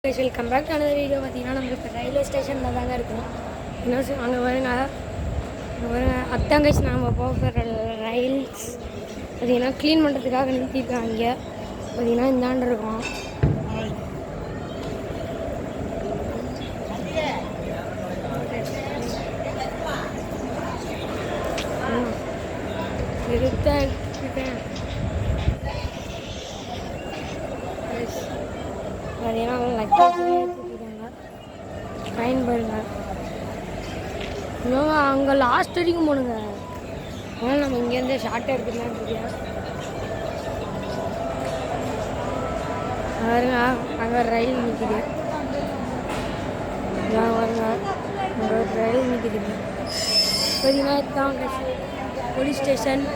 Welcome back to another video. பார்த்தீங்கன்னா நம்ம இப்போ ரயில்வே ஸ்டேஷனில் தாங்க இருக்கோம். என்ன அங்கே வருங்க அத்தாங்கச்சு நாம் போகிற ரயில்ஸ் பார்த்தீங்கன்னா க்ளீன் பண்ணுறதுக்காக நிறுத்தியிருக்காங்க. இங்கே பார்த்தீங்கன்னா இந்தாண்டு இருக்கோம். பார்த்தீங்கன்னா லக்கேஜ் ஏற்றிருக்காங்க. ட்ரெயின் பாருங்க இன்னும் அங்கே லாஸ்ட் வரைக்கும் போகணுங்க. ஆனால் நம்ம இங்கேருந்து ஷார்ட்டாக எடுத்துக்கலாம் தெரியும். பாருங்க அங்கே ரயில் நிற்கிது. பாருங்க அங்கே ஒரு ரயில் நிற்கிது. பார்த்தீங்கன்னா இதுதான் போலீஸ் ஸ்டேஷன்.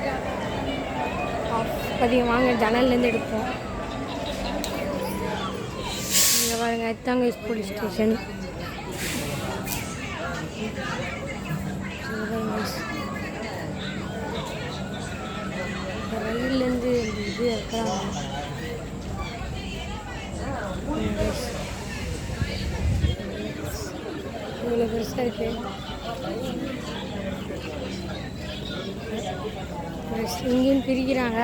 பார்த்தீங்க வாங்க ஜன்னல்லேருந்து எடுப்போம். இங்கே பாருங்க இதுதாங்க போலீஸ் ஸ்டேஷன். ரயிலேருந்து இது இருக்கிறாங்க. இவ்வளோ பெருசாக இருக்கு. இங்கேயும் பிரிக்கிறாங்க.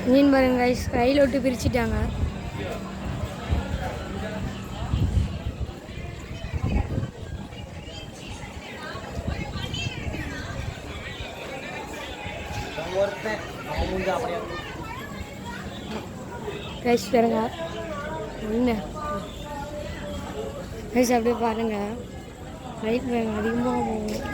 இங்கேயும் பாருங்க ரயில் விட்டு பிரிச்சுட்டாங்க. கைஸ் பாருங்க என்ன கைஸ் அப்படியே பாருங்க ரைட் பாருங்க அதிகமாக போகும்.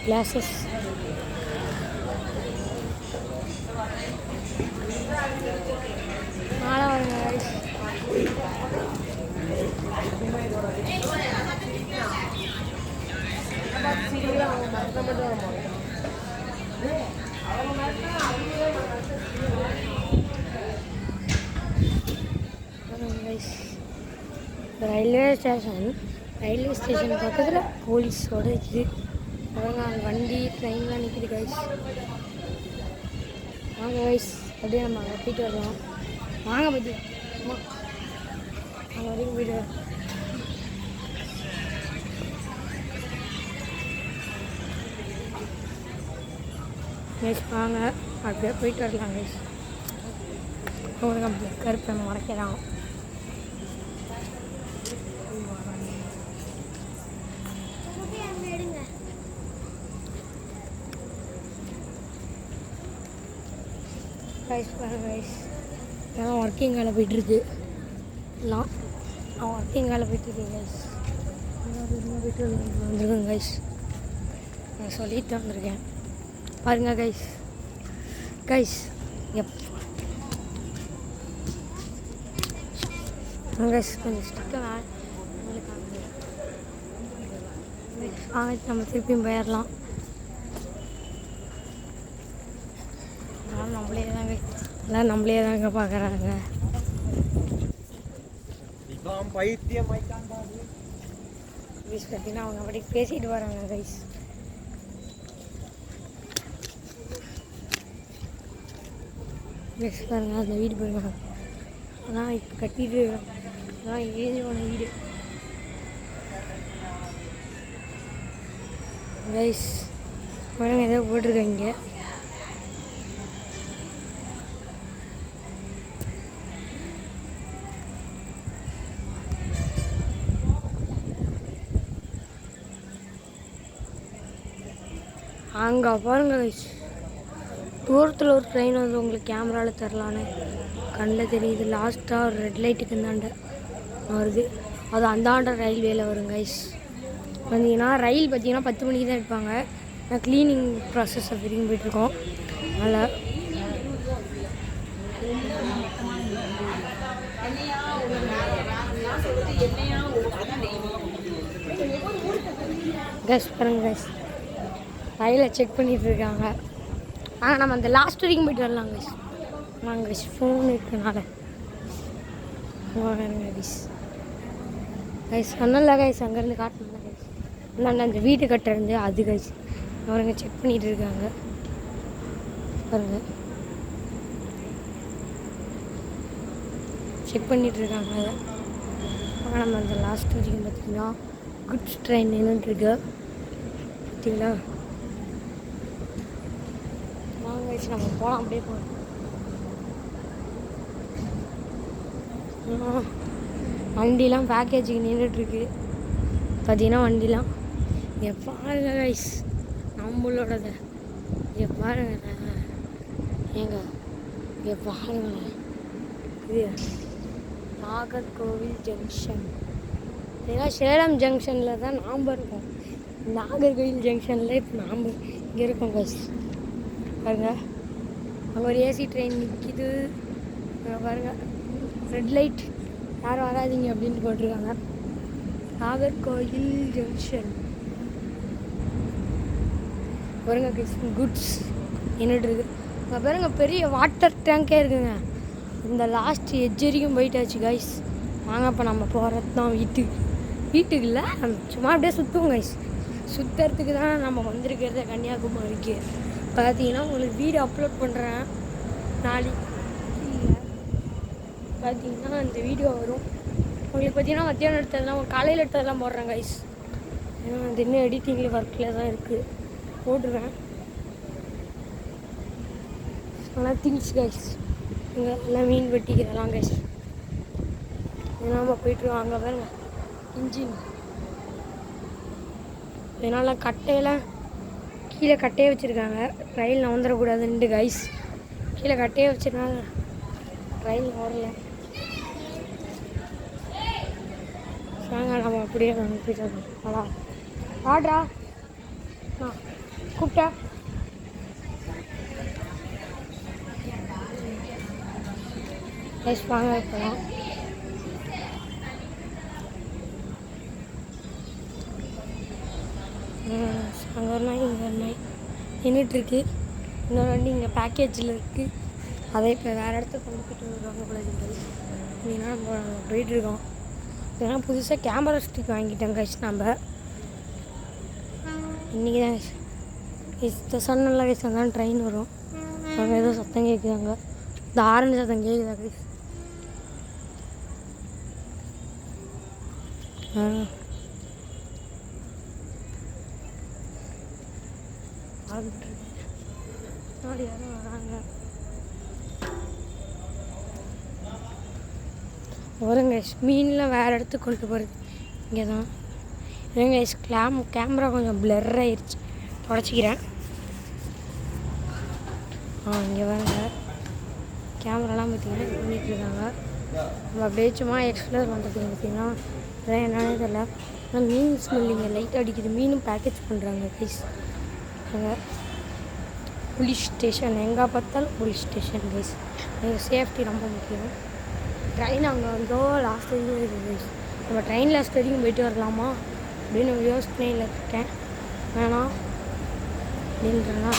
கிளாஸஸ் நாளா வருங்க கைஸ். ரயில்வே ஸ்டேஷன் பக்கத்தில் போலீஸோட இது வண்டி ட்ரெயின்லாம் நிற்கிது கைஸ். வாங்க கைஸ் அப்படியே நம்ம அங்கே போயிட்டு வரலாம். வாங்க பற்றி அங்கே வரைக்கும் போயிட்டு வரோம். கைஸ் வாங்க அப்படியே போயிட்டு வரலாம் கைஸ். உங்களுக்கு அப்படி கருப்பை மறைக்கலாம். கைஸ் பாருங்க கைஸ் எல்லாம் ஒர்க்கிங் வேலை போய்ட்டுருக்கு. எல்லாம் நான் ஒர்க்கிங் வேலை போய்ட்டுருக்கேன் கைஸ். போய்ட்டு வந்துருக்கேன் கைஸ். நான் சொல்லிட்டு வந்திருக்கேன் பாருங்க கைஸ். கைஸ் கைஸ் கொஞ்சம் ஸ்டிக்காக நம்ம திருப்பியும் போயிடலாம். நம்மளே தாங்க பார்க்குறாங்க. பார்த்தீங்கன்னா அவங்க அப்படி பேசிட்டு வராங்க கைஸ். பாருங்க அந்த வீடு போயிருக்காங்க. அதான் இப்போ கட்டிட்டு அதான் ஏஜோட வீடு கைஸ். பாருங்க ஏதோ போட்டிருக்காங்க. அங்கே பாருங்க தூரத்தில் ஒரு ட்ரெயின் வந்து உங்களுக்கு கேமராவில் தரலான்னு கண்ணில் தெரியுது. லாஸ்ட்டாக ஒரு ரெட் லைட்டுக்கு இந்தாண்ட வருது. அது அந்தாண்ட ரயில்வேல வரும் கைஸ். வந்தீங்கன்னா ரயில் பார்த்தீங்கன்னா 10 மணிக்கு தான் எடுப்பாங்க. நான் க்ளீனிங் ப்ராசஸ் வரைக்கும் போயிட்டுருக்கோம். அதனால் கைஸ் பாருங்க கைஸ் ரயிலை செக் பண்ணிகிட்டு இருக்காங்க. நம்ம அந்த லாஸ்ட் வரைக்கும் போய்ட்டு வரலாம் கைஸ். நாங்கள் ஃபோன் இருக்கனால கைஸ் கைஸ் சொன்னல கைஸ் அங்கேருந்து காட்டணும் கைஸ் அந்தாண்ட அந்த வீடு கட்டுறது அது கைஸ் அவருங்க செக் பண்ணிகிட்டு இருக்காங்க பாருங்க செக் பண்ணிகிட்ருக்காங்க அதை ஆனால் நம்ம அந்த லாஸ்ட் வரைக்கும் பார்த்திங்கன்னா குட்ஸ் ட்ரெயின் நின்றுட்டுருக்கு பார்த்தீங்களா வாங்க கைஸ் நம்ம போகலாம் அப்படியே போகலாம் வண்டிலாம் பேக்கேஜுக்கு நின்றுட்டுருக்கு பார்த்தீங்கன்னா வண்டிலாம் இங்கே பாருங்க கைஸ் நம்மளோடது இங்கே பாருங்க ஏங்க இங்கே பாருங்களேன் இது நாகர்கோவில் ஜங்ஷன் ஏன்னா சேலம் ஜங்ஷனில் தான் நாம் இருக்கோம் நாகர்கோவில் ஜங்ஷனில் இப்போ நாம் இங்கே இருக்கோம் கைஸ் பாருங்க அங்கே ஒரு ஏசி ட்ரெயின் நிற்கிது பாருங்க ரெட் லைட் யாரும் வராதிங்க அப்படின்ட்டு போட்டிருக்காங்க நாகர்கோவில் ஜங்ஷன் பாருங்க குட்ஸ் நின்றுட்டுருக்கு அங்கே பாருங்க பெரிய வாட்டர் டேங்கே இருக்குங்க இந்த லாஸ்ட் எட்ஜ் வரைக்கும் போயிட்டாச்சு கைஸ் வாங்க இப்போ நம்ம போகிறது தான் வீட்டுக்கு இல்லை சும்மா அப்படியே சுற்றுவோம் கைஸ் சுற்றுறதுக்கு தான் நம்ம வந்திருக்கிறத கன்னியாகுமரிக்கு பார்த்தீங்கன்னா உங்களுக்கு வீடியோ அப்லோட் பண்ணுறேன் நாளைக்கு இல்லை பார்த்தீங்கன்னா அந்த வீடியோ வரும் உங்களுக்கு பார்த்தீங்கன்னா மத்தியானம் எடுத்ததெல்லாம் காலையில் எடுத்ததெல்லாம் போடுறேன் கைஸ் ஏன்னா அது இன்னும் எடிட்டிங்கில் ஒர்க்கில் தான் இருக்குது போட்டுருவேன் ஆனால் திங்ஸ் கைஸ் இங்கே எல்லாம் மீன் வெட்டிக்கிறலாம் கைஸ் ஏன்னா நம்ம போயிட்டுருவோம் அங்கே பாருங்க இன்ஜின் இதனால் கட்டையெல்லாம் கீழே கட்டையே வச்சுருக்காங்க ரயில் நவந்துடக்கூடாதுன்ட்டு கைஸ் கீழே கட்டையே வச்சுருந்தாங்க ரயில் வரல வாங்க நம்ம அப்படியே போயிட்டு வரலாம் ஆட்ரா கூப்பிட்டா கைஸ் வாங்க போகலாம் அங்கே ஒரு நாய் இங்கே ஒரு நாய் நின்றுட்டுருக்கு இன்னொரு வண்டி இங்கே பேக்கேஜில் இருக்குது அதை இப்போ வேறு இடத்துக்கு கொண்டு போய்ட்டு வருவாங்க போல இருக்குது அப்படின்னா நம்ம போயிட்டுருக்கோம் ஏன்னா புதுசாக கேமரா ஸ்டிக் வாங்கிட்டோம் கைஸ் நம்ம இன்றைக்கி தான் இந்த சொன்னல கைஸ் அங்கே ட்ரெயின் வரும் அங்கே ஏதோ சத்தம் கேட்குதாங்க இந்த ஆரஞ்சு சத்தம் கேட்குதா கைஸ் முன்னாடி யாரும் வராங்க வருங்க மீன்லாம் வேறு இடத்துக்கு கொண்டு போகிறது இங்கே தான் எங்க கேமரா கொஞ்சம் பிளர் ஆயிடுச்சு தொடச்சிக்கிறேன் இங்கே வருங்க கேமராலாம் பார்த்திங்கன்னா இது பண்ணிகிட்ருக்காங்க நம்ம அப்படியே சும்மா எக்ஸ்ப்ளோர் பண்ணுறதுக்கு பார்த்திங்கன்னா இதெல்லாம் என்னன்னு தெரியல ஆனால் மீன் ஸ்மெல் இங்கே லைட் அடிக்குது மீனும் பேக்கேஜ் பண்ணுறாங்க கைஸ் அங்கே போலீஸ் ஸ்டேஷன் எங்கே பார்த்தாலும் போலீஸ் ஸ்டேஷன் கைஸ் எங்கள் சேஃப்டி ரொம்ப முக்கியம் ட்ரெயின் அங்கே வந்தோ லாஸ்ட் வரைக்கும் இருக்குது கைஸ் நம்ம ட்ரெயின் லாஸ்ட் வரைக்கும் போயிட்டு வரலாமா அப்படின்னு யோசனையில் இருக்கேன் வேணாம் அப்படின்றனா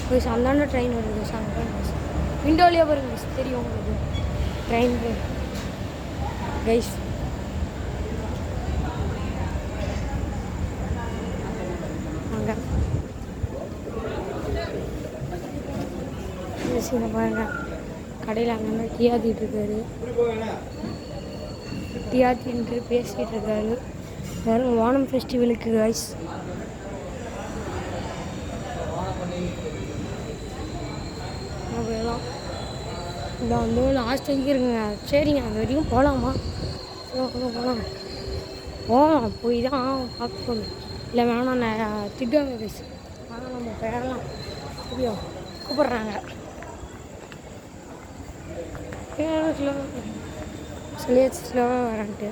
கைஸ் அந்தாண்ட ட்ரெயின் வருது கைஸ் அங்கே கைஸ் விண்டோலேயே பாருங்க கைஸ் தெரியும் உங்களுக்கு ட்ரெயின் கைஸ் அங்கே பாருங்க கடையில் அங்கே டீ ஆத்திட்டு இருக்காரு டீ ஆத்தின்ட்டு பேசிகிட்டு இருக்காரு வேறு ஓணம் ஃபெஸ்டிவலுக்கு கைஸ் போயிடலாம் இந்த வந்து லாஸ்ட் வரைக்கும் இருக்குங்க சரிங்க அந்த வரைக்கும் போகலாமா போகலாம் போய் தான் பார்க்கணும் இல்லை வேணாம் நான் திட்டுவாங்க கைஸ் ஆனால் நம்ம போயிடலாம் புரியும் கூப்பிட்றாங்க ஸ்லோவாக வரேன்ட்டு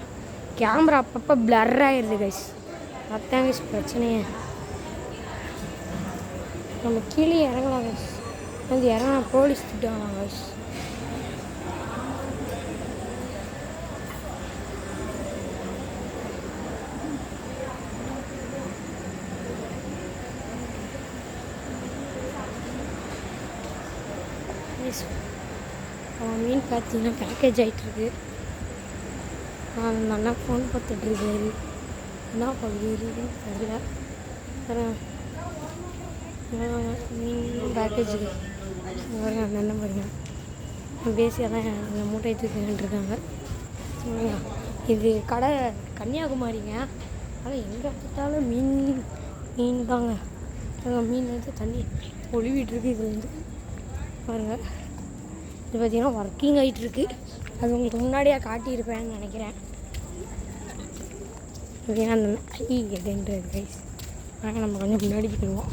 கேமரா அப்பப்போ பிளர் ஆகிடுது கைஸ் அதான் கைஸ் பிரச்சனையே நம்ம கீழே இறங்கலாம் கைஸ் வந்து இறங்கினா போலீஸ் திட்டுவாங்க கைஸ் மீன் பார்த்தீங்கன்னா பேக்கேஜ் ஆகிட்டுருக்கு அந்த அண்ணா ஃபோன் பார்த்துட்ருக்காரு. என்ன பண்ணுறதுன்னு தெரியல. பேக்கேஜுக்கு பாருங்க அந்த அண்ணன் பாருங்க பேசியாக தான் இந்த மூட்டையை தூக்கிட்டுருக்காங்க. இது கடை கன்னியாகுமரிங்க. ஆனால் எங்கே பார்த்தாலும் மீன் தாங்க. மீன் எடுத்து தண்ணி ஒழுவிட்டுருக்கு. இதுலேருந்து பாருங்கள். இது பார்த்திங்கன்னா ஒர்க்கிங் ஆகிட்டுருக்கு. அது உங்களுக்கு முன்னாடியே காட்டியிருப்பேன்னு நினைக்கிறேன். பார்த்தீங்கன்னா அந்த ஐ எதுன்றது கைஸ். நாங்கள் நம்ம கொஞ்சம் முன்னாடி போயிடுவோம்.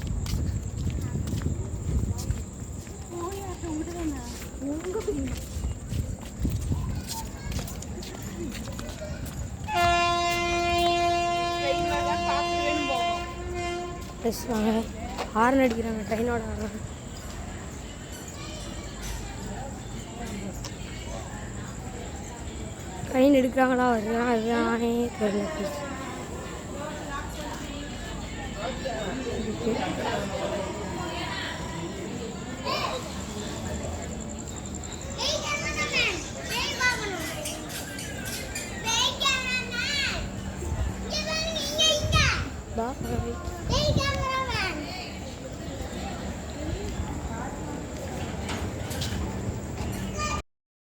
ப்ளஸ் வாங்க ஹார்ன் அடிக்கிறாங்க ட்ரெயினோட ஹார்ன். ட்ரெயின் எடுக்கிறாங்களா வருதான் அதுதானே தெரியல ப்ளீஸ்.